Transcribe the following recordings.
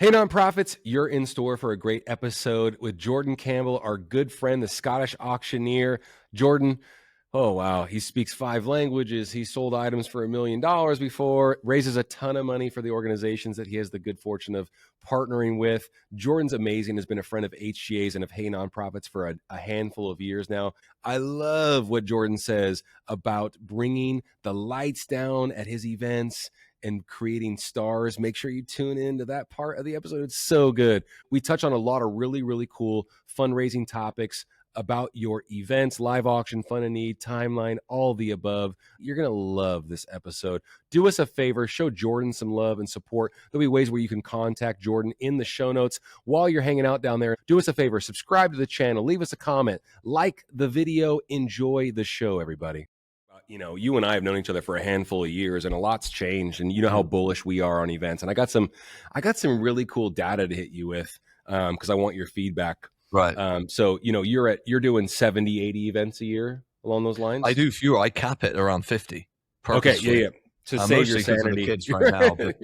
Hey, nonprofits, you're in store for a great episode with Jordan Campbell, our good friend, the Scottish auctioneer. Jordan, oh, wow, he speaks 5 languages. He sold items for $1 million before, raises a ton of money for the organizations that he has the good fortune of partnering with. Jordan's amazing, has been a friend of HGA's and of Hey Nonprofits for a handful of years now. I love what Jordan says about bringing the lights down at his events and creating stars. Make sure you tune in to that part of the episode. It's so good. We touch on a lot of really, really cool fundraising topics about your events, live auction, fund and need, timeline, all the above. You're going to love this episode. Do us a favor, show Jordan some love and support. There'll be ways where you can contact Jordan in the show notes while you're hanging out down there. Do us a favor, subscribe to the channel, leave us a comment, like the video, enjoy the show, everybody. You and I have known each other for a handful of years, and a lot's changed. And you know how bullish we are on events. And I got some really cool data to hit you with because I want your feedback. Right. So you're doing 70, 80 events a year along those lines. I do fewer. I cap it around 50. Purposefully. Okay. Yeah. To save your sanity. The kids right now, but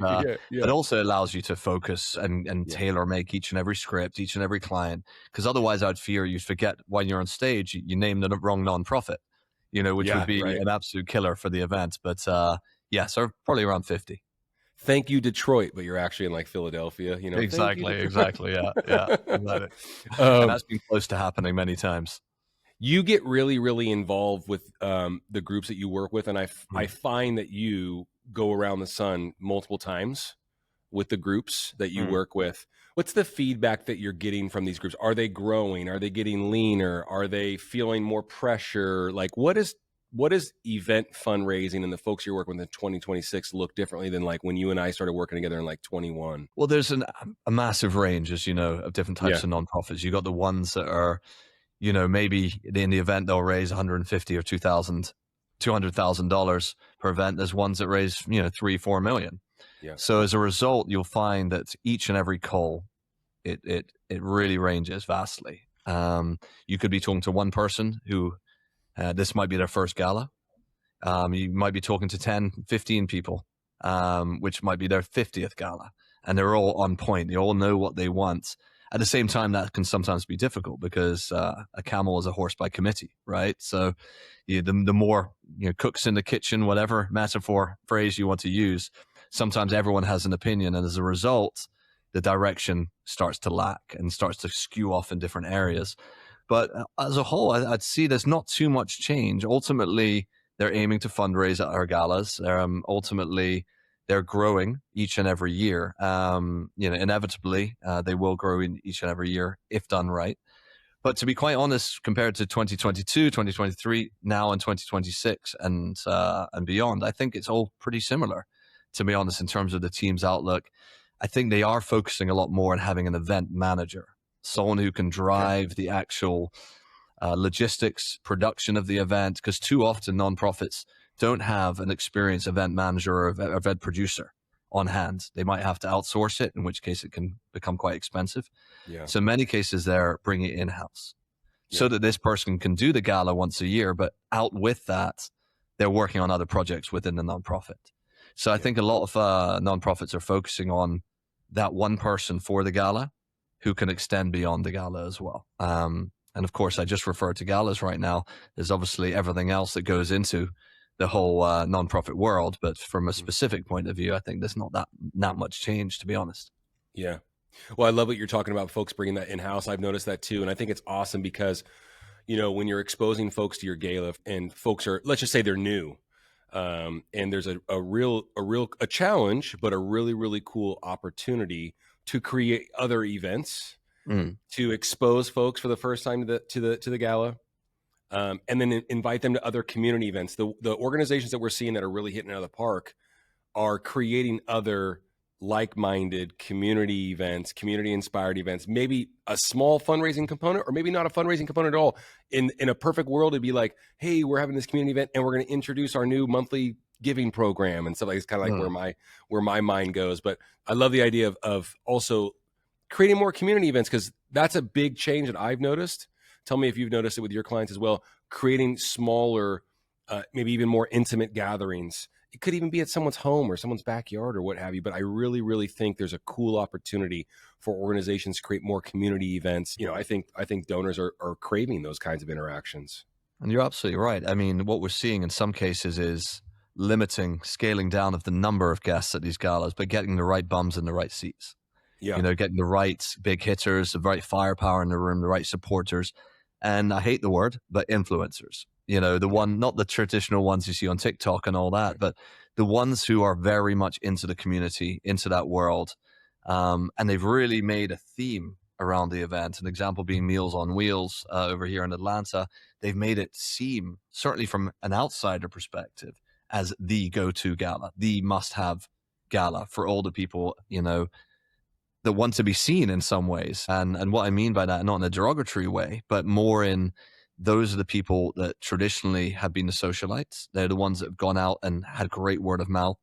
it also allows you to focus and tailor make each and every script, each and every client. Because otherwise, I'd fear you'd forget when you're on stage, you name the wrong nonprofit. Which would be an absolute killer for the event. But so probably around 50. Thank you, Detroit, but you're actually in like Philadelphia, Exactly. Yeah. And that's been close to happening many times. You get really, really involved with the groups that you work with, and I find that you go around the sun multiple times with the groups that you work with. What's the feedback that you're getting from these groups? Are they growing? Are they getting leaner? Are they feeling more pressure? Like what is event fundraising and the folks you're working with in 2026 look differently than like when you and I started working together in like 21? Well, there's a massive range, as you know, of different types of nonprofits. You got the ones that are, maybe in the event they'll raise $150,000 or $200,000 per event. There's ones that raise, 3-4 million. Yeah. So as a result, you'll find that each and every call, it really ranges vastly. You could be talking to one person who this might be their first gala. You might be talking to 10, 15 people, which might be their 50th gala. And they're all on point. They all know what they want. At the same time, that can sometimes be difficult because a camel is a horse by committee, right? So the more cooks in the kitchen, whatever metaphor, phrase you want to use, sometimes everyone has an opinion. And as a result, the direction starts to lack and starts to skew off in different areas. But as a whole, I'd see there's not too much change. Ultimately, they're aiming to fundraise at our galas. Ultimately, they're growing each and every year. Inevitably, they will grow in each and every year if done right. But to be quite honest, compared to 2022, 2023, now in 2026 and beyond, I think it's all pretty similar, to be honest, in terms of the team's outlook. I think they are focusing a lot more on having an event manager, someone who can drive the actual logistics, production of the event, because too often nonprofits don't have an experienced event manager or event producer on hand. They might have to outsource it, in which case it can become quite expensive. Yeah. So in many cases, they're bringing it in-house so that this person can do the gala once a year, but out with that, they're working on other projects within the nonprofit. So I think a lot of nonprofits are focusing on that one person for the gala who can extend beyond the gala as well. And of course, I just referred to galas right now. There's obviously everything else that goes into the whole nonprofit world. But from a specific point of view, I think there's not that much change, to be honest. Yeah. Well, I love what you're talking about, folks bringing that in-house. I've noticed that too. And I think it's awesome because, when you're exposing folks to your gala and folks are, let's just say they're new, and there's a real challenge, but a really, really cool opportunity to create other events, to expose folks for the first time to the gala, and then invite them to other community events. The organizations that we're seeing that are really hitting it out of the park are creating other like-minded community events, community-inspired events, maybe a small fundraising component or maybe not a fundraising component at all. In a perfect world, it'd be like, hey, we're having this community event and we're going to introduce our new monthly giving program and stuff like. It's kind of like where my mind goes. But I love the idea of also creating more community events, because that's a big change that I've noticed. Tell me if you've noticed it with your clients as well, creating smaller, maybe even more intimate gatherings It could even be at someone's home or someone's backyard or what have you. But I really, really think there's a cool opportunity for organizations to create more community events. I think donors are craving those kinds of interactions. And you're absolutely right. I mean, what we're seeing in some cases is scaling down of the number of guests at these galas, but getting the right bums in the right seats. Yeah. Getting the right big hitters, the right firepower in the room, the right supporters. And I hate the word, but influencers. Not the traditional ones you see on TikTok and all that, but the ones who are very much into the community, into that world. And they've really made a theme around the event. An example being Meals on Wheels over here in Atlanta. They've made it seem, certainly from an outsider perspective, as the go-to gala, the must-have gala for all the people, that want to be seen in some ways. And what I mean by that, not in a derogatory way, but more in those are the people that traditionally have been the socialites. They're the ones that have gone out and had great word of mouth,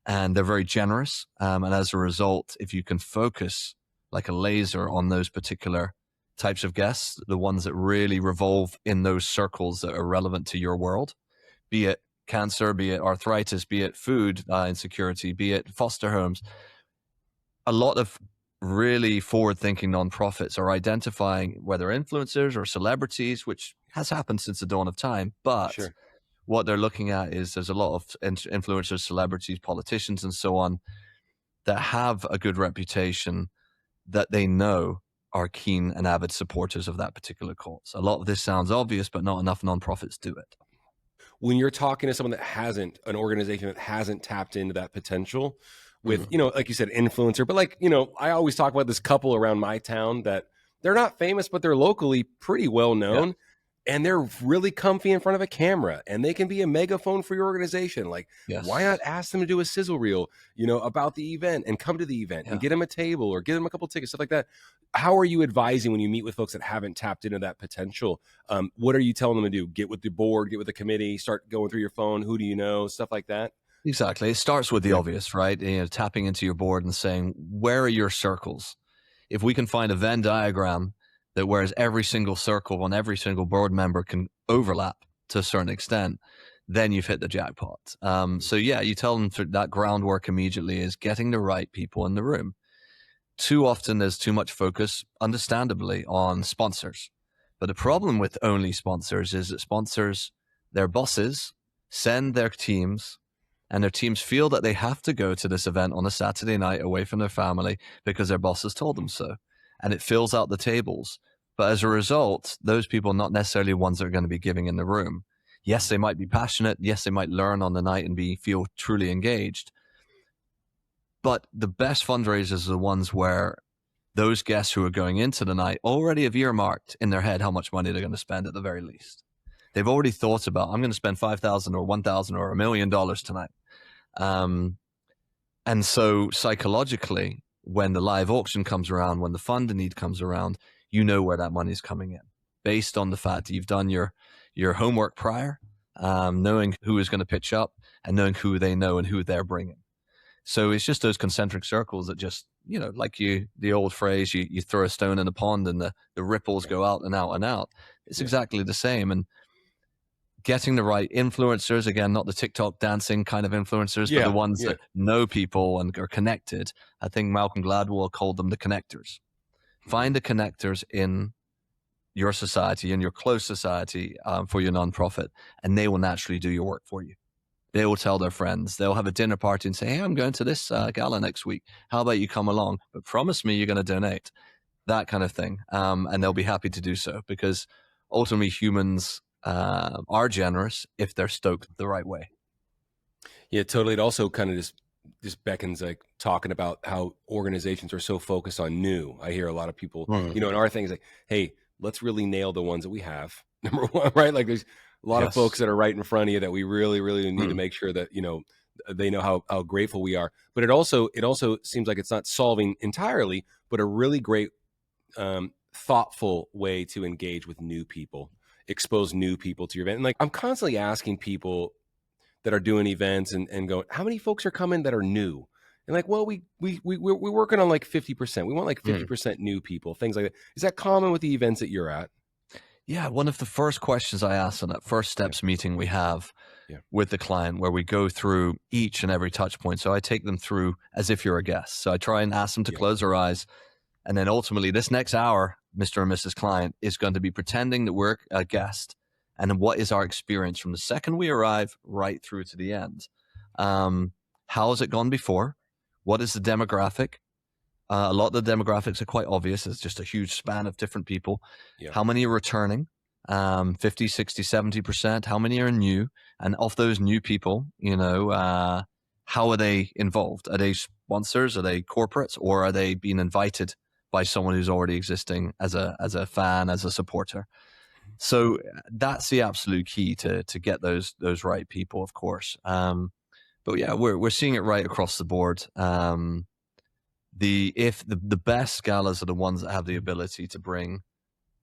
and they're very generous. And as a result, if you can focus like a laser on those particular types of guests, the ones that really revolve in those circles that are relevant to your world, be it cancer, be it arthritis, be it food insecurity, be it foster homes, a lot of really forward-thinking nonprofits are identifying whether influencers or celebrities, which has happened since the dawn of time, but Sure. what they're looking at is there's a lot of influencers, celebrities, politicians, and so on that have a good reputation that they know are keen and avid supporters of that particular cause. A lot of this sounds obvious, but not enough nonprofits do it. When you're talking to someone an organization that hasn't tapped into that potential with, like you said, influencer, but I always talk about this couple around my town that they're not famous, but they're locally pretty well known. Yeah. And they're really comfy in front of a camera, and they can be a megaphone for your organization. Why not ask them to do a sizzle reel, about the event and come to the event and get them a table or get them a couple tickets, stuff like that. How are you advising when you meet with folks that haven't tapped into that potential? What are you telling them to do? Get with the board, get with the committee, start going through your phone. Who do you know? Stuff like that. Exactly. It starts with the obvious, right? Tapping into your board and saying, where are your circles? If we can find a Venn diagram that whereas every single circle on every single board member can overlap to a certain extent, then you've hit the jackpot. You tell them that groundwork immediately is getting the right people in the room. Too often there's too much focus, understandably, on sponsors. But the problem with only sponsors is that sponsors, their bosses, send their teams, and their teams feel that they have to go to this event on a Saturday night away from their family because their bosses told them so. And it fills out the tables. But as a result, those people are not necessarily ones that are going to be giving in the room. Yes, they might be passionate. Yes, they might learn on the night and feel truly engaged. But the best fundraisers are the ones where those guests who are going into the night already have earmarked in their head how much money they're going to spend at the very least. They've already thought about, I'm going to spend $5,000 or $1,000 or $1 million tonight. And so psychologically, when the live auction comes around, when the fund need comes around, you know where that money is coming in based on the fact that you've done your homework prior, knowing who is going to pitch up and knowing who they know and who they're bringing. So it's just those concentric circles that just, like the old phrase, you throw a stone in a pond and the ripples go out and out and out. It's exactly the same. And getting the right influencers, again, not the TikTok dancing kind of influencers, but the ones that know people and are connected. I think Malcolm Gladwell called them the connectors. Find the connectors in your society, in your close society for your nonprofit, and they will naturally do your work for you. They will tell their friends. They'll have a dinner party and say, hey, I'm going to this gala next week. How about you come along? But promise me you're going to donate. That kind of thing. And they'll be happy to do so because ultimately humans are generous if they're stoked the right way. Yeah, totally. It also kind of just beckons like talking about how organizations are so focused on new. I hear a lot of people, in our things like, hey, let's really nail the ones that we have. Number one, right? Like there's a lot of folks that are right in front of you that we really, really need to make sure that, they know how grateful we are. But it also seems like it's not solving entirely, but a really great, thoughtful way to engage with new people, expose new people to your event. And I'm constantly asking people that are doing events and going, how many folks are coming that are new? And well, we're working on 50%. We want 50% new people, things like that. Is that common with the events that you're at? Yeah, one of the first questions I ask on that first steps meeting we have with the client, where we go through each and every touch point. So I take them through as if you're a guest. So I try and ask them to close their eyes. And then ultimately this next hour, Mr. and Mrs. Client, is going to be pretending that we're a guest. And then what is our experience from the second we arrive right through to the end? How has it gone before? What is the demographic? A lot of the demographics are quite obvious. It's just a huge span of different people. How many are returning? 50, 60, 70%. How many are new? And of those new people, how are they involved? Are they sponsors? Are they corporates? Or are they being invited by someone who's already existing as a fan, as a supporter? So that's the absolute key to get those right people, of course. But yeah, we're seeing it right across the board. The best galas are the ones that have the ability to bring,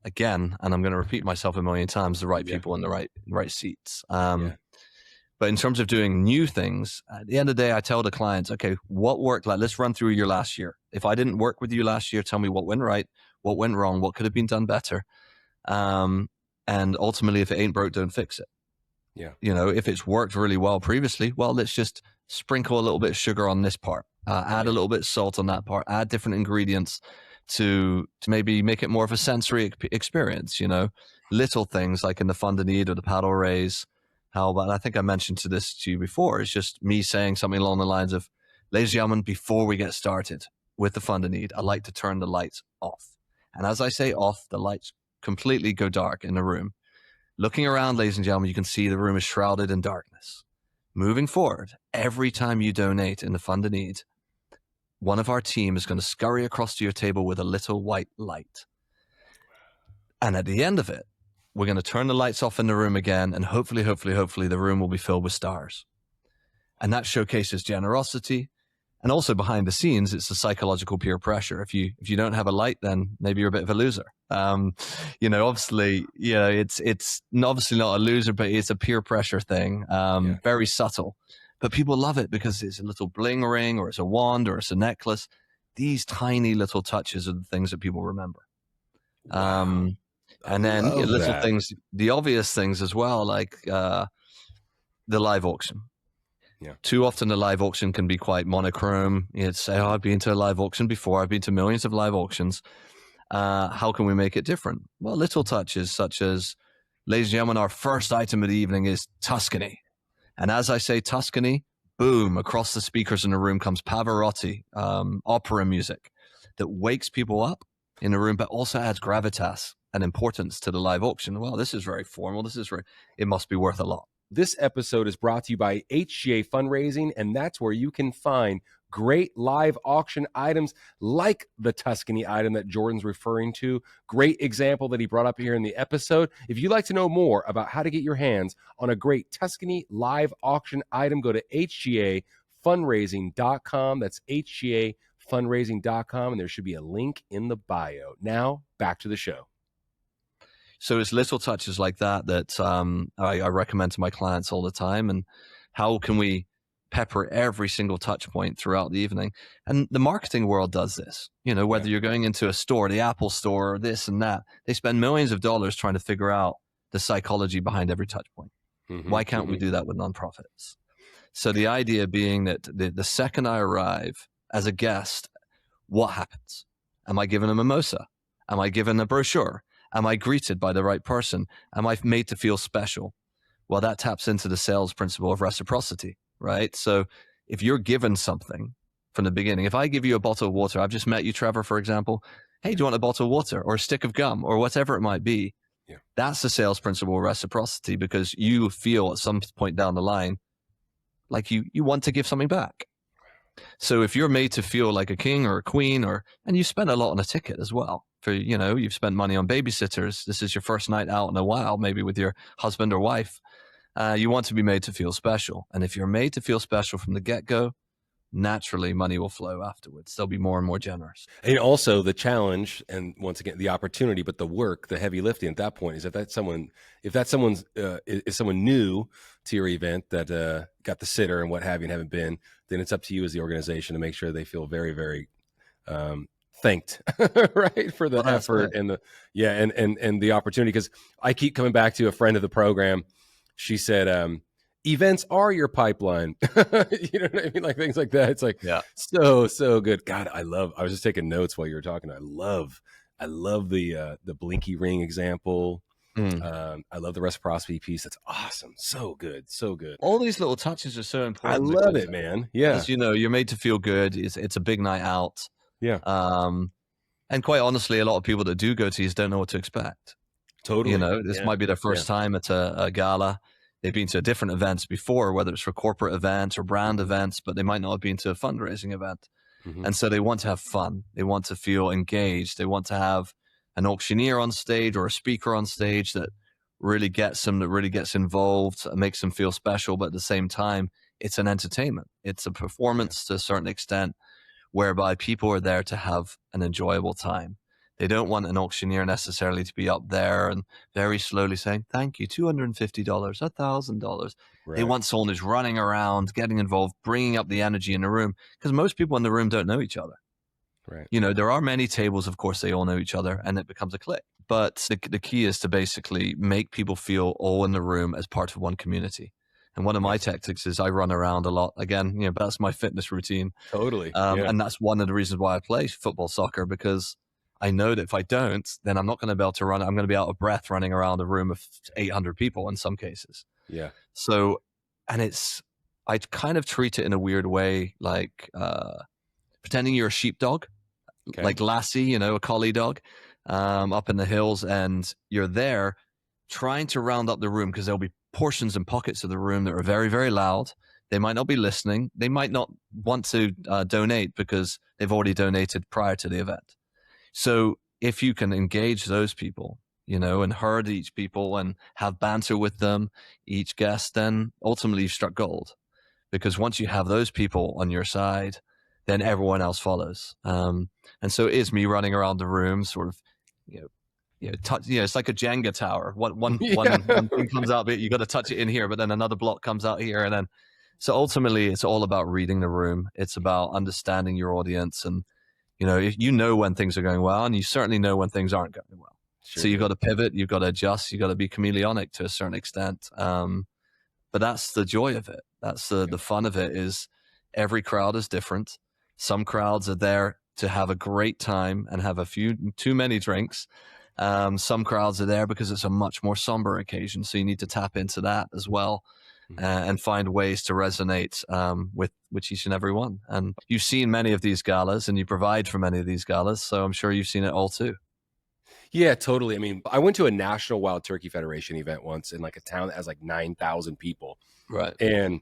again, and I'm going to repeat myself a million times, the right people in the right seats. But in terms of doing new things, at the end of the day, I tell the clients, okay, what worked? Let's run through your last year. If I didn't work with you last year, tell me what went right, what went wrong, what could have been done better. And ultimately, if it ain't broke, don't fix it. If it's worked really well previously, well, let's just sprinkle a little bit of sugar on this part, add a little bit of salt on that part, add different ingredients to maybe make it more of a sensory experience. Little things like in the fund and need or the paddle raise. How about, I think I mentioned this to you before, it's just me saying something along the lines of, ladies and gentlemen, before we get started with the fund and need, I like to turn the lights off. And as I say off, the lights completely go dark in the room. Looking around, ladies and gentlemen, you can see the room is shrouded in darkness. Moving forward, every time you donate in the fund and need, one of our team is going to scurry across to your table with a little white light. And at the end of it, we're going to turn the lights off in the room again, and hopefully, the room will be filled with stars. And that showcases generosity. And also behind the scenes, it's the psychological peer pressure. If you don't have a light, then maybe you're a bit of a loser. Obviously, it's obviously not a loser, but it's a peer pressure thing. Very subtle, but people love it because it's a little bling ring, or it's a wand, or it's a necklace. These tiny little touches are the things that people remember. Wow. And then little things, the obvious things as well, like the live auction. Too often the live auction can be quite monochrome. You'd say, I've been to a live auction before. I've been to millions of live auctions. How can we make it different? Well, little touches such as, ladies and gentlemen, our first item of the evening is Tuscany. And as I say Tuscany, boom, across the speakers in the room comes Pavarotti, opera music that wakes people up in the room, but also adds gravitas and importance to the live auction. Well, this is very formal. It must be worth a lot. This episode is brought to you by HGA Fundraising, and that's where you can find great live auction items like the Tuscany item that Jordan's referring to. Great example that he brought up here in the episode. If you'd like to know more about how to get your hands on a great Tuscany live auction item, go to hgafundraising.com. That's hgafundraising.com, and there should be a link in the bio. Now, back to the show. So it's little touches like that I recommend to my clients all the time. And how can we pepper every single touch point throughout the evening? And the marketing world does this. Whether you're going into a store, the Apple store, or this and that, they spend millions of dollars trying to figure out the psychology behind every touch point. Why can't we do that with nonprofits? So the idea being that the second I arrive as a guest, what happens? Am I given a mimosa? Am I given a brochure? Am I greeted by the right person? Am I made to feel special? Well, that taps into the sales principle of reciprocity, right? So if you're given something from the beginning, if I give you a bottle of water, I've just met you, Trevor, for example. Hey, do you want a bottle of water or a stick of gum or whatever it might be? That's the sales principle of reciprocity, because you feel at some point down the line like you want to give something back. So if you're made to feel like a king or a queen, and you spend a lot on a ticket as well, you've spent money on babysitters. This is your first night out in a while, maybe with your husband or wife. You want to be made to feel special. And if you're made to feel special from the get-go, naturally money will flow afterwards. They'll be more and more generous. And also the challenge, and once again, the opportunity, but the work, the heavy lifting at that point is if someone new to your event that got the sitter and what have you and haven't been, then it's up to you as the organization to make sure they feel very, very thanked, right, for the Well, that's effort it. and the and the opportunity. Because I keep coming back to a friend of the program. She said, "Events are your pipeline." You know what I mean? Like things like that. It's like Yeah. so good. God, I was just taking notes while you were talking. I love the blinky ring example. Mm. I love the reciprocity piece. That's awesome. So good. So good. All these little touches are so I important love because, it, man. Yeah. as you know, you're made to feel good. It's a big night out. Yeah. And quite honestly, a lot of people that do go to these don't know what to expect. You Totally. know, this Yeah. might be their Yeah. first time at a gala. They've been to different events before, whether it's for corporate events or brand Mm-hmm. events, but they might not have been to a fundraising event. Mm-hmm. And so they want to have fun. They want to feel engaged. They want to have an auctioneer on stage or a speaker on stage that really gets them, that really gets involved, makes them feel special. But at the same time, it's an entertainment. It's a Yeah. performance to a certain extent, whereby people are there to have an enjoyable time. They don't want an auctioneer necessarily to be up there and very slowly saying, thank you, $250, $1,000. They Right. want someone who's running around, getting involved, bringing up the energy in the room, because most people in the room don't know each other. Right. You know, there are many tables, of course, they all know each other and it becomes a clique. But the key is to basically make people feel all in the room as part of one community. And one of my Yes. tactics is I run around a lot. Again, you know, that's my fitness routine. Totally. Yeah. And that's one of the reasons why I play football, soccer, because I know that if I don't, then I'm not going to be able to run. I'm going to be out of breath running around a room of 800 people in some cases. Yeah. So, and I kind of treat it in a weird way, like pretending you're a sheepdog, Okay. like Lassie, you know, a collie dog, up in the hills, and you're there trying to round up the room because there'll be portions and pockets of the room that are very, very loud. They might not be listening. They might not want to donate because they've already donated prior to the event. So if you can engage those people, you know, and herd each people and have banter with them, each guest, then ultimately you've struck gold. Because once you have those people on your side, then everyone else follows. And so it is me running around the room, sort of, you know, it's like a Jenga tower. Yeah. One thing comes out, but you got to touch it in here, but then another block comes out here, and then so ultimately, it's all about reading the room. It's about understanding your audience, and you know, if you know when things are going well, and you certainly know when things aren't going well. Sure So you've do. got to pivot, you've got to adjust, you've got to be chameleonic to a certain extent. But that's the joy of it. That's the fun of it. Is every crowd is different. Some crowds are there to have a great time and have a few too many drinks. Some crowds are there because it's a much more somber occasion, so you need to tap into that as well, and find ways to resonate with each and every one. And you've seen many of these galas, and you provide for many of these galas, so I'm sure you've seen it all too. Yeah, totally. I mean, I went to a National Wild Turkey Federation event once in like a town that has like 9,000 people Right. and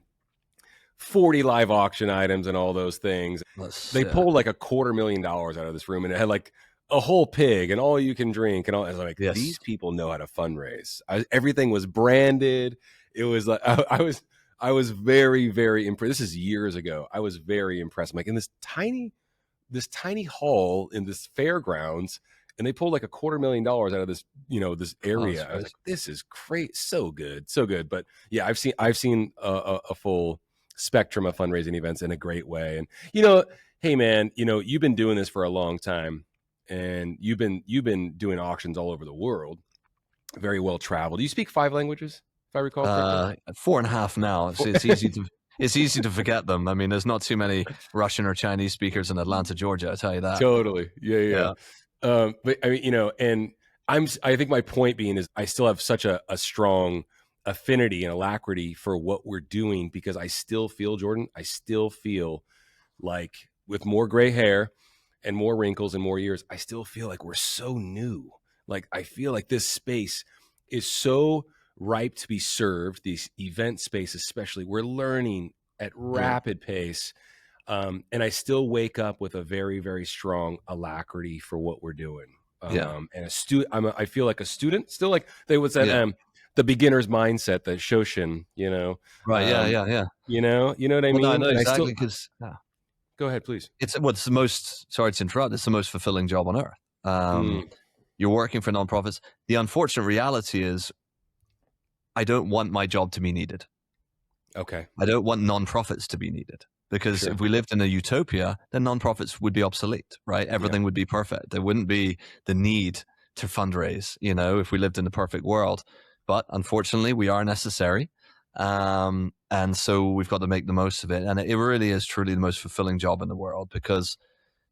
40 live auction items and all those things. They pulled like $250,000 out of this room, and it had like a whole pig and all you can drink and all. I was like, Yes. these people know how to fundraise. Everything was branded. It was like I was very, very impressed. This is years ago. I was very impressed. I'm like in this tiny hall in this fairgrounds, and they pulled like $250,000 out of this, you know, this area. I was like, this is great. So good. So good. But yeah, I've seen a full spectrum of fundraising events in a great way. And, you know, hey man, you know, you've been doing this for a long time, and you've been doing auctions all over the world, very well traveled. Do you speak 5 languages, if I recall correctly? 4.5 now. It's easy to forget them. I mean, there's not too many Russian or Chinese speakers in Atlanta, Georgia. I tell you that. Totally. Yeah. But I mean, you know, and I think my point being is I still have such a strong affinity and alacrity for what we're doing, because I still feel, Jordan, I still feel like with more gray hair and more wrinkles and more years, I still feel like we're so new. Like I feel like this space is so ripe to be served, these event space especially. We're learning at rapid pace. And I still wake up with a very, very strong alacrity for what we're doing. And I feel like a student still, like they would say, the beginner's mindset, the Shoshin, you know, Right. Yeah. you know what I Well, no, I mean? know And I still, exactly, because go ahead, please. it's the most. Sorry to interrupt. It's the most fulfilling job on earth. Mm, You're working for nonprofits. The unfortunate reality is, I don't want my job to be needed. okay. I don't want nonprofits to be needed, Because if we lived in a utopia, then nonprofits would be obsolete, right? Everything would be perfect. There wouldn't be the need to fundraise, if we lived in the perfect world. But unfortunately, we are necessary. And so we've got to make the most of it. And it really is truly the most fulfilling job in the world, because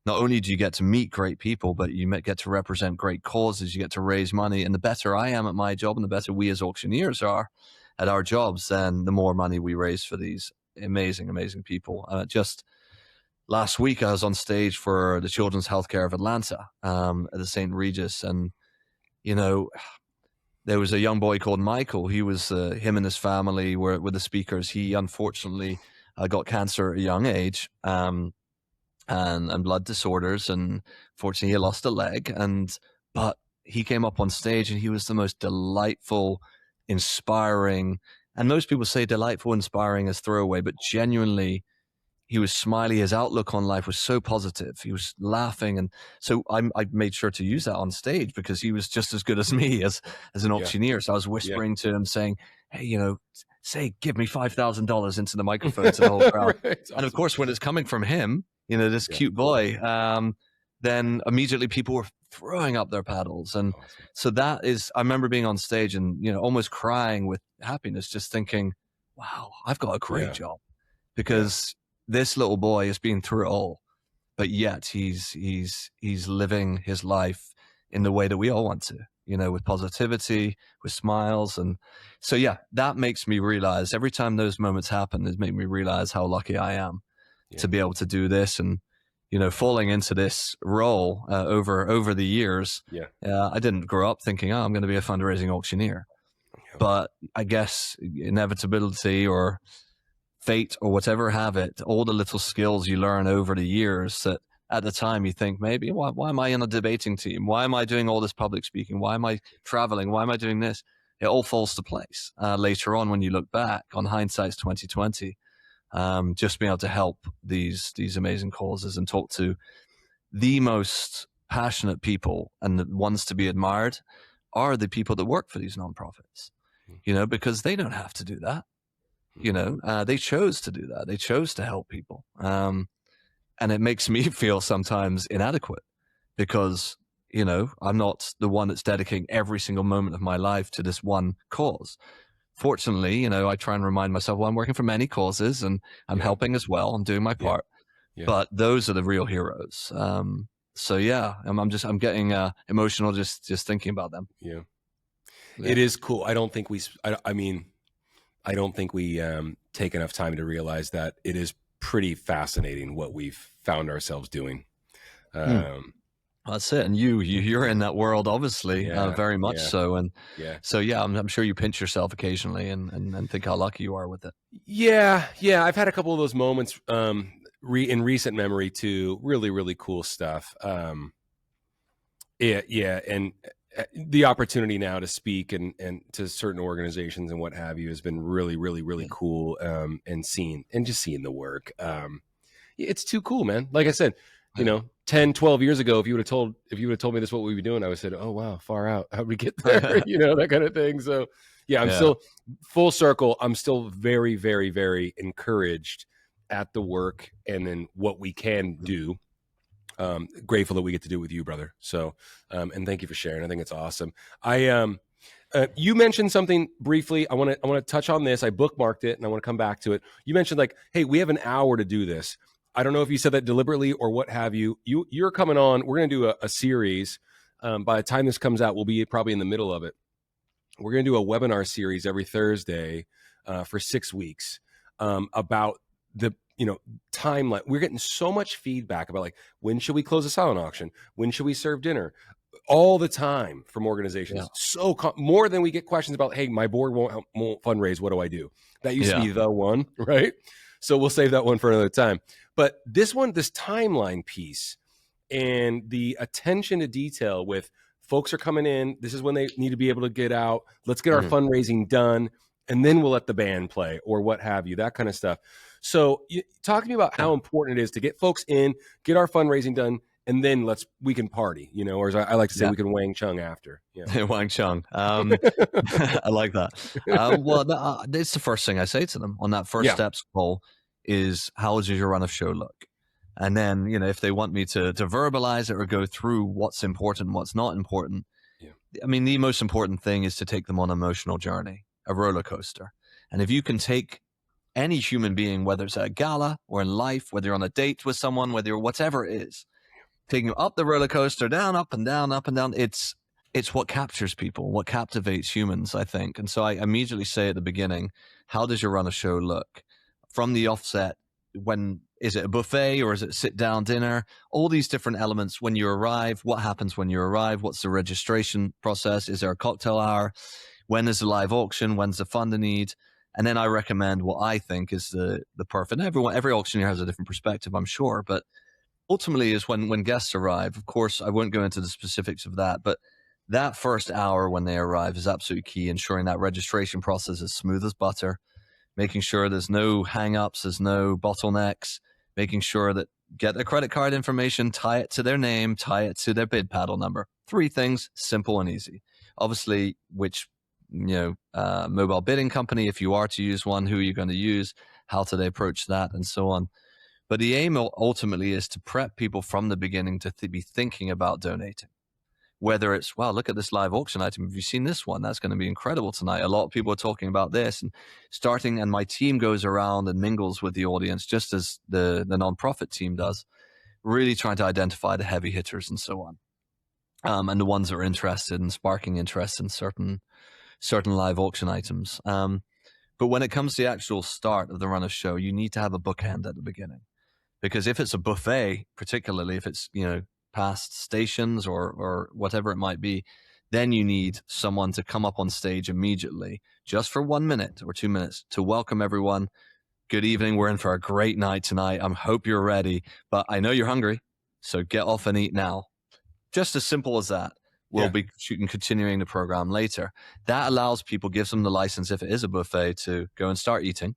not only do you get to meet great people, but you get to represent great causes, you get to raise money. And the better I am at my job and the better we as auctioneers are at our jobs, then the more money we raise for these amazing, amazing people. Just last week, I was on stage for the Children's Healthcare of Atlanta at the St. Regis. And, there was a young boy called Michael. He was, him and his family were the speakers. He unfortunately got cancer at a young age. And blood disorders, and fortunately he lost a leg. But he came up on stage and he was the most delightful, inspiring, and most people say delightful, inspiring as throwaway, but genuinely he was smiley. His outlook on life was so positive. He was laughing. And so I made sure to use that on stage, because he was just as good as me as an auctioneer. So I was whispering to him saying, hey, say, give me $5,000 into the microphone to the whole crowd. Right, awesome. And of course, when it's coming from him, this cute boy, then immediately people were throwing up their paddles. And awesome. So that is, I remember being on stage and, almost crying with happiness, just thinking, wow, I've got a great job, because this little boy has been through it all, but yet he's living his life in the way that we all want to, with positivity, with smiles. And so, that makes me realize every time those moments happen, it makes me realize how lucky I am to be able to do this. And, falling into this role over the years, I didn't grow up thinking, I'm going to be a fundraising auctioneer. But I guess inevitability or fate or whatever have it, all the little skills you learn over the years that at the time you think, maybe, why am I in a debating team? Why am I doing all this public speaking? Why am I traveling? Why am I doing this? It all falls to place later on when you look back on hindsight's 2020. Just being able to help these amazing causes and talk to the most passionate people and the ones to be admired are the people that work for these nonprofits, because they don't have to do that. They chose to do that. They chose to help people. And it makes me feel sometimes inadequate, because, I'm not the one that's dedicating every single moment of my life to this one cause. Fortunately, I try and remind myself, well, I'm working for many causes and I'm helping as well. I'm doing my part, but those are the real heroes. So I'm getting emotional just thinking about them. Yeah. It is cool. I don't think we take enough time to realize that it is pretty fascinating what we've found ourselves doing. That's it. And you're in that world, obviously, very much so. And so, I'm sure you pinch yourself occasionally and think how lucky you are with it. Yeah. I've had a couple of those moments in recent memory too. Really, really cool stuff. And the opportunity now to speak and to certain organizations and what have you has been really, really, really cool. And seeing the work. It's too cool, man. Like I said, 10, 12 years ago, if you would have told me this, what we'd be doing, I would have said, oh, wow, far out. How'd we get there? That kind of thing. So I'm still full circle. I'm still very, very, very encouraged at the work and then what we can do. Grateful that we get to do it with you, brother. So, and thank you for sharing. I think it's awesome. You mentioned something briefly. I want to touch on this. I bookmarked it and I want to come back to it. You mentioned like, hey, we have an hour to do this. I don't know if you said that deliberately or what have you. You're coming on. We're going to do a series. By the time this comes out, we'll be probably in the middle of it. We're going to do a webinar series every Thursday for 6 weeks about the timeline. We're getting so much feedback about like, when should we close a silent auction? When should we serve dinner? All the time from organizations. So more than we get questions about, hey, my board won't fundraise. What do I do? That used to be the one, right? So we'll save that one for another time. But this timeline piece and the attention to detail with folks are coming in. This is when they need to be able to get out. Let's get our fundraising done. And then we'll let the band play or what have you, that kind of stuff. So talk to me about how important it is to get folks in, get our fundraising done, and then we can party, or as I like to say, we can Wang Chung after. Wang Chung. I like that. It's the first thing I say to them on that first steps call. is, how does your run of show look? And then, if they want me to verbalize it or go through what's important and what's not important, I mean, the most important thing is to take them on an emotional journey, a roller coaster. And if you can take any human being, whether it's at a gala or in life, whether you're on a date with someone, whether you're whatever it is, taking them up the roller coaster, down, up and down, it's what captures people, what captivates humans, I think. And so I immediately say at the beginning, how does your run of show look? From the offset, is it a buffet or is it sit down dinner? All these different elements when you arrive, what happens when you arrive? What's the registration process? Is there a cocktail hour? When is the live auction? When's the fund need? And then I recommend what I think is the perfect. Every auctioneer has a different perspective, I'm sure, but ultimately is when guests arrive. Of course, I won't go into the specifics of that, but that first hour when they arrive is absolutely key, ensuring that registration process is smooth as butter, making sure there's no hang-ups, there's no bottlenecks, making sure that get their credit card information, tie it to their name, tie it to their bid paddle number. 3 things, simple and easy. Obviously, which mobile bidding company, if you are to use one, who are you going to use, how do they approach that, and so on. But the aim ultimately is to prep people from the beginning to be thinking about donating. Whether it's, wow, look at this live auction item. Have you seen this one? That's going to be incredible tonight. A lot of people are talking about this, and my team goes around and mingles with the audience, just as the nonprofit team does, really trying to identify the heavy hitters and so on. And the ones that are interested and sparking interest in certain live auction items. But when it comes to the actual start of the run of show, you need to have a bookend at the beginning. Because if it's a buffet, particularly if it's, past stations or whatever it might be, then you need someone to come up on stage immediately, just for 1 minute or 2 minutes, to welcome everyone. Good evening. We're in for a great night tonight. I hope you're ready, but I know you're hungry, so get off and eat now. Just as simple as that. We'll be continuing the program later. That allows people, gives them the license, if it is a buffet, to go and start eating.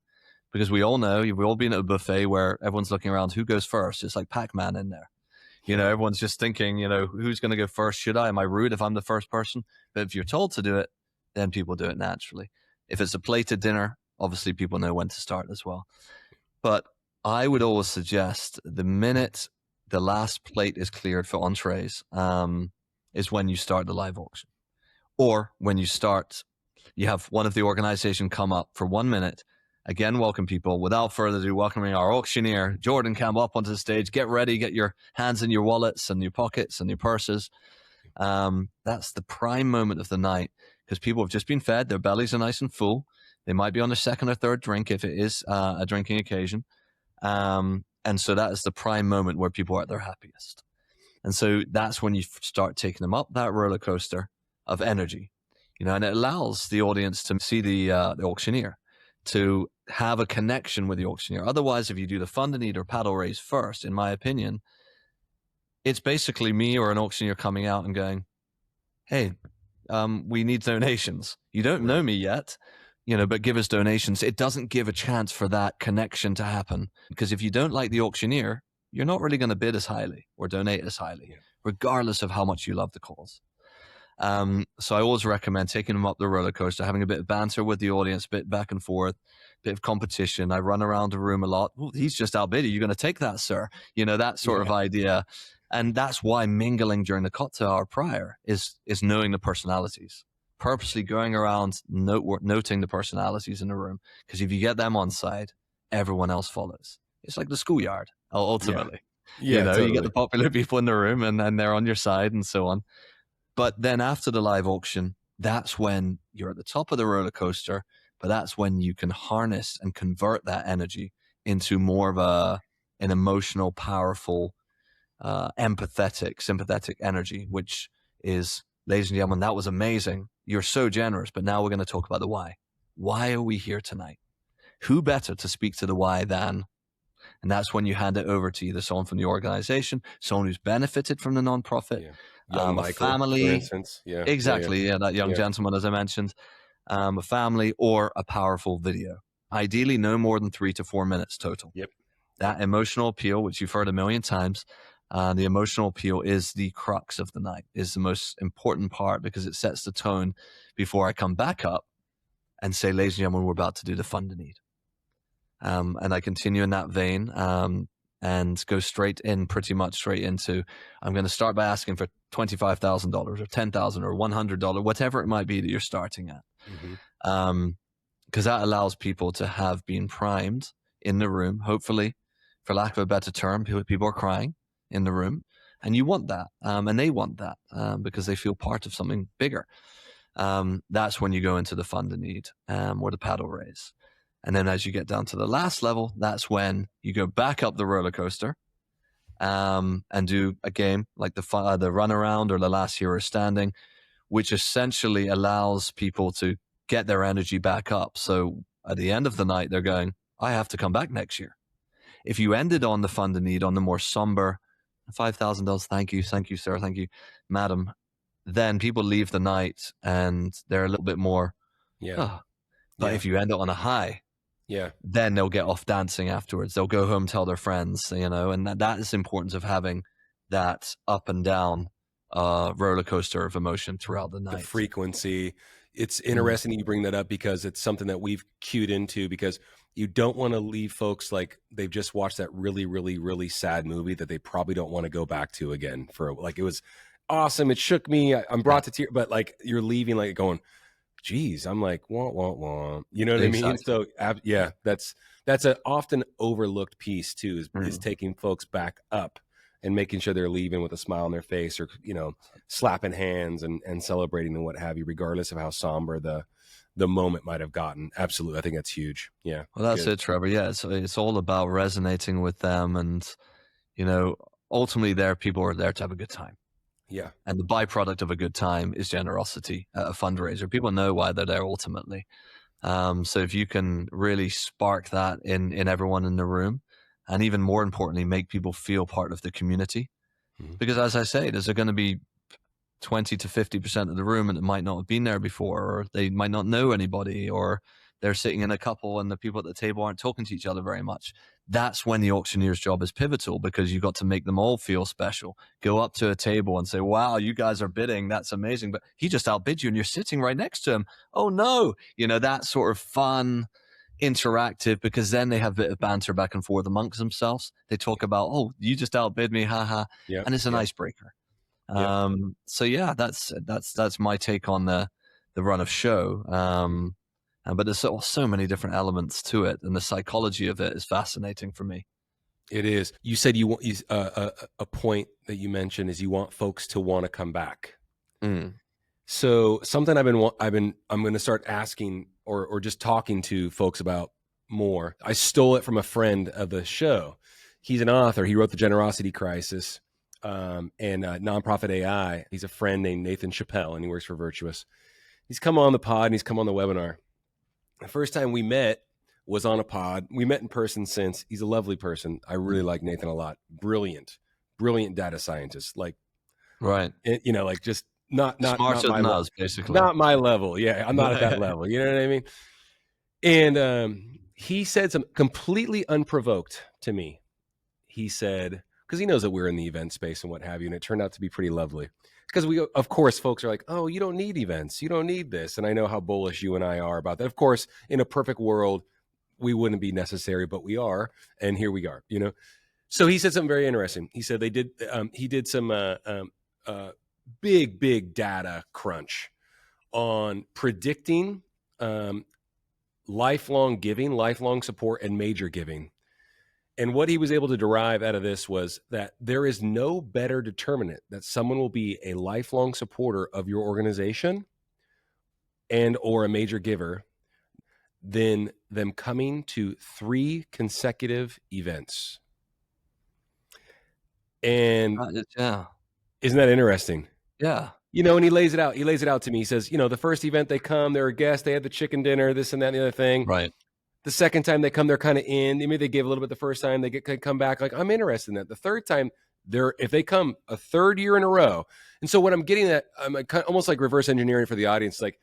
Because we all know, we've all been at a buffet where everyone's looking around, who goes first? It's like Pac-Man in there. Everyone's just thinking, who's going to go first? Should I? Am I rude if I'm the first person? But if you're told to do it, then people do it naturally. If it's a plated dinner, obviously people know when to start as well. But I would always suggest the minute the last plate is cleared for entrees is when you start the live auction. Or when you have one of the organization come up for 1 minute. Again, welcome people. Without further ado, welcoming our auctioneer, Jordan Campbell, up onto the stage. Get ready, get your hands in your wallets and your pockets and your purses. That's the prime moment of the night, because people have just been fed. Their bellies are nice and full. They might be on their second or third drink if it is a drinking occasion. And so that is the prime moment where people are at their happiest. And so that's when you start taking them up that roller coaster of energy, and it allows the audience to see the auctioneer, to have a connection with the auctioneer. Otherwise, if you do the fund need or paddle raise first, in my opinion, it's basically me or an auctioneer coming out and going, hey, we need donations. You don't know me yet, but give us donations. It doesn't give a chance for that connection to happen, because if you don't like the auctioneer, you're not really going to bid as highly or donate as highly, regardless of how much you love the cause. So I always recommend taking them up the roller coaster, having a bit of banter with the audience, a bit back and forth, bit of competition. I run around the room a lot. Well, he's just outbid you. You're going to take that, sir. That sort of idea. And that's why mingling during the cocktail hour prior is knowing the personalities, purposely going around noting the personalities in the room. Because if you get them on side, everyone else follows. It's like the schoolyard, ultimately. Totally. You get the popular people in the room and then they're on your side and so on. But then after the live auction, that's when you're at the top of the roller coaster, but that's when you can harness and convert that energy into more of an emotional, powerful, empathetic, sympathetic energy, which is, ladies and gentlemen, that was amazing. You're so generous, but now we're going to talk about the why. Why are we here tonight? Who better to speak to the why than? And that's when you hand it over to either someone from the organization, someone who's benefited from the nonprofit, young Michael, a family, for instance. Exactly. That young gentleman, as I mentioned, a family, or a powerful video. Ideally, no more than 3 to 4 minutes total. That emotional appeal, which you've heard a million times, the emotional appeal is the crux of the night, is the most important part, because it sets the tone before I come back up and say, ladies and gentlemen, we're about to do the fund need. And I continue in that vein and go pretty much straight into, I'm going to start by asking for $25,000 or $10,000 or $100, whatever it might be that you're starting at. Because that allows people to have been primed in the room. Hopefully, for lack of a better term, people are crying in the room, and you want that, and they want that because they feel part of something bigger. That's when you go into the fund a need or the paddle raise. And then as you get down to the last level, that's when you go back up the roller coaster and do a game like the run around or the last hero standing, which essentially allows people to get their energy back up. So at the end of the night, they're going, I have to come back next year. If you ended on the fund a need, on the more somber $5,000, thank you, sir, thank you, madam, then people leave the night and they're a little bit more, But if you end it on a high, then they'll get off dancing afterwards. They'll go home, tell their friends, and that is the importance of having that up and down roller coaster of emotion throughout the night. The frequency. It's interesting you bring that up because it's something that we've cued into, because you don't want to leave folks like they've just watched that really, really, really sad movie that they probably don't want to go back to again. For like, it was awesome. It shook me. I'm brought to tears, but like you're leaving like going, geez, I'm like, wah, wah, wah. You know what I mean? So yeah, that's an often overlooked piece too, is taking folks back up and making sure they're leaving with a smile on their face, or, slapping hands and celebrating and what have you, regardless of how somber the moment might have gotten. Absolutely. I think that's huge. Yeah. Well, that's it, Trevor. Yeah. It's all about resonating with them. And, ultimately people are there to have a good time. Yeah. And the byproduct of a good time is generosity at a fundraiser. People know why they're there ultimately. So if you can really spark that in everyone in the room, and even more importantly, make people feel part of the community. Because as I say, there's going to be 20 to 50% of the room and it might not have been there before, or they might not know anybody, or they're sitting in a couple and the people at the table aren't talking to each other very much. That's when the auctioneer's job is pivotal, because you've got to make them all feel special. Go up to a table and say, wow, you guys are bidding. That's amazing. But he just outbid you and you're sitting right next to him. Oh no. That sort of fun, interactive, because then they have a bit of banter back and forth amongst themselves. They talk about, oh, you just outbid me, haha. And it's an icebreaker. So yeah, that's my take on the run of show. But there's so many different elements to it, and the psychology of it is fascinating for me. It is. You said you want a point that you mentioned is you want folks to want to come back. So something I'm going to start asking or just talking to folks about more. I stole it from a friend of the show. He's an author. He wrote The Generosity Crisis and Nonprofit AI. He's a friend named Nathan Chappell, and he works for Virtuous. He's come on the pod and he's come on the webinar. The first time we met was on a pod. We met in person since. He's a lovely person. I really like Nathan a lot. Brilliant data scientist. Like, right. Like just not smarter not than us, basically. Not my level. Yeah, I'm not at that level. You know what I mean? And he said something completely unprovoked to me. He said, because he knows that we're in the event space and what have you, and it turned out to be pretty lovely. Because of course, folks are like, oh, you don't need events. You don't need this. And I know how bullish you and I are about that. Of course, in a perfect world, we wouldn't be necessary, but we are. And here we are, So he said something very interesting. He said he did some big data crunch on predicting lifelong giving, lifelong support, and major giving. And what he was able to derive out of this was that there is no better determinant that someone will be a lifelong supporter of your organization and or a major giver than them coming to 3 consecutive events. And isn't that interesting? Yeah. And he lays it out. He lays it out to me. He says, the first event they come, they're a guest, they had the chicken dinner, this and that and the other thing. Right. The second time they come, they're kind of in. Maybe they gave a little bit the first time. They come back like, I'm interested in that. The third time, if they come a third year in a row. And so what I'm getting at, I'm almost like reverse engineering for the audience, like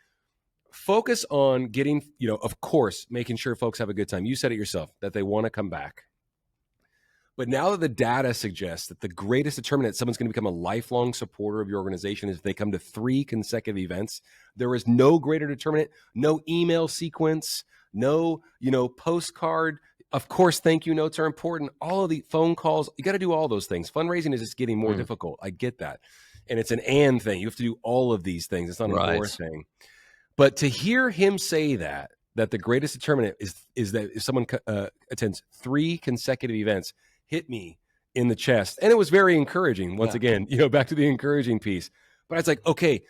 focus on getting, of course, making sure folks have a good time. You said it yourself, that they want to come back. But now that the data suggests that the greatest determinant someone's going to become a lifelong supporter of your organization is if they come to 3 consecutive events, there is no greater determinant, no email sequence, no, postcard Of course, thank you notes are important. All of the phone calls, you got to do all those things. Fundraising is just getting more difficult. I get that. And it's an and thing. You have to do all of these things. It's not an or thing. But to hear him say that the greatest determinant is that if someone attends 3 consecutive events, hit me in the chest. And it was very encouraging. Once again, back to the encouraging piece. But I was like, okay,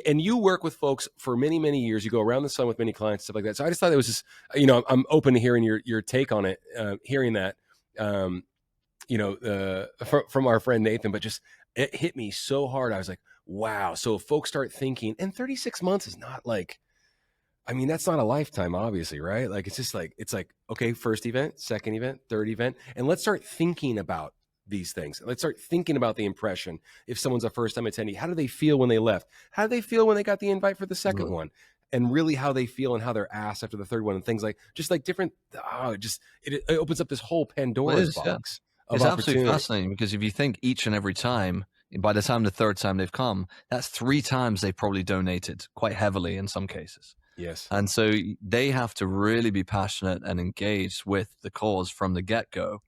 and you work with folks for many, many years. You go around the sun with many clients, stuff like that. So I just thought it was just, I'm open to hearing your take on it, hearing that, from our friend Nathan, but just, it hit me so hard. I was like, wow. So if folks start thinking, and 36 months is not like, I mean, that's not a lifetime, obviously, right? Like, it's like, okay, first event, second event, third event. And let's start thinking about these things. Let's start thinking about the impression. If someone's a first time attendee, how do they feel when they left? How do they feel when they got the invite for the second one? And really how they feel and how they're asked after the third one, and things like, just like different, it opens up this whole Pandora's box. It's absolutely fascinating, because if you think each and every time, by the time the third time they've come, that's 3 times they've probably donated quite heavily in some cases. Yes. And so they have to really be passionate and engaged with the cause from the get-go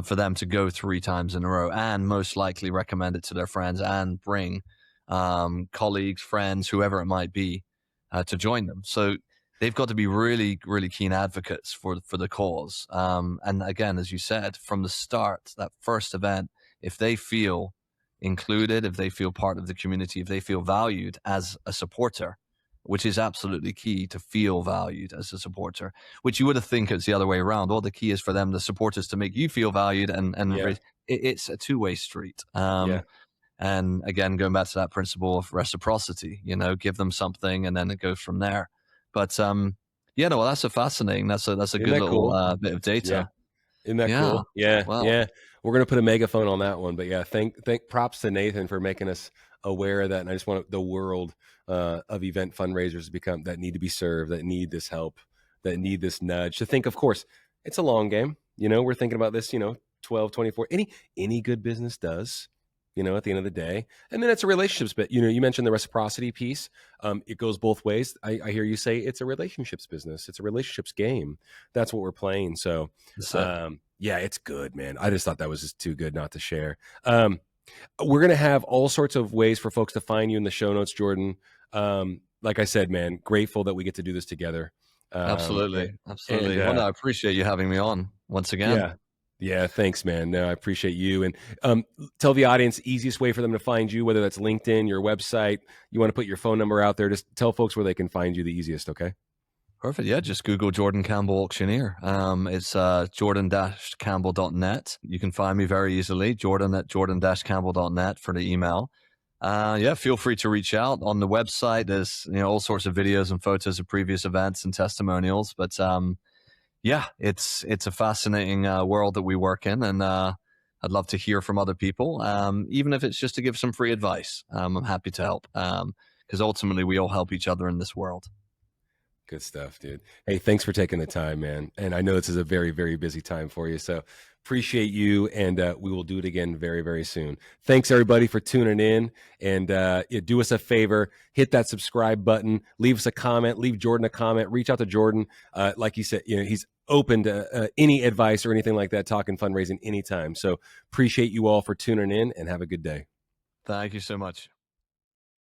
for them to go 3 times in a row, and most likely recommend it to their friends and bring colleagues, friends, whoever it might be, to join them. So they've got to be really, really keen advocates for the cause. And again, as you said, from the start, that first event, if they feel included, if they feel part of the community, if they feel valued as a supporter, which is absolutely key, to feel valued as a supporter, which you would have think it's the other way around. All the key is for them, the supporters, to make you feel valued, and it's a two-way street. And again, going back to that principle of reciprocity, give them something and then it goes from there. But that's a fascinating, that's a good little bit of data. Yeah. Isn't that cool? Yeah. Wow. Yeah. We're going to put a megaphone on that one, but thank props to Nathan for making us aware of that. And I just want the world of event fundraisers to become, that need to be served, that need this help, that need this nudge to think, of course, it's a long game. We're thinking about this, 12, 24, any good business does, at the end of the day. And then it's a relationships bit. You mentioned the reciprocity piece. It goes both ways. I hear you say it's a relationships business. It's a relationships game. That's what we're playing. So, it's good, man. I just thought that was just too good not to share. We're going to have all sorts of ways for folks to find you in the show notes, Jordan. Like I said, man, grateful that we get to do this together. Absolutely. Well, I appreciate you having me on once again. Yeah, thanks, man. No, I appreciate you. And tell the audience, easiest way for them to find you, whether that's LinkedIn, your website, you want to put your phone number out there, just tell folks where they can find you the easiest, okay? Perfect. Yeah, just Google Jordan Campbell Auctioneer. It's jordan-campbell.net. You can find me very easily, jordan@jordan-campbell.net for the email. Feel free to reach out. On the website, there's all sorts of videos and photos of previous events and testimonials. But it's a fascinating world that we work in, and I'd love to hear from other people, even if it's just to give some free advice. I'm happy to help, because ultimately we all help each other in this world. Good stuff, dude. Hey, thanks for taking the time, man. And I know this is a very, very busy time for you. So appreciate you. And we will do it again very, very soon. Thanks, everybody, for tuning in. And do us a favor, hit that subscribe button, leave us a comment, leave Jordan a comment, reach out to Jordan. Like he said, he's open to any advice or anything like that, talking fundraising anytime. So appreciate you all for tuning in, and have a good day. Thank you so much.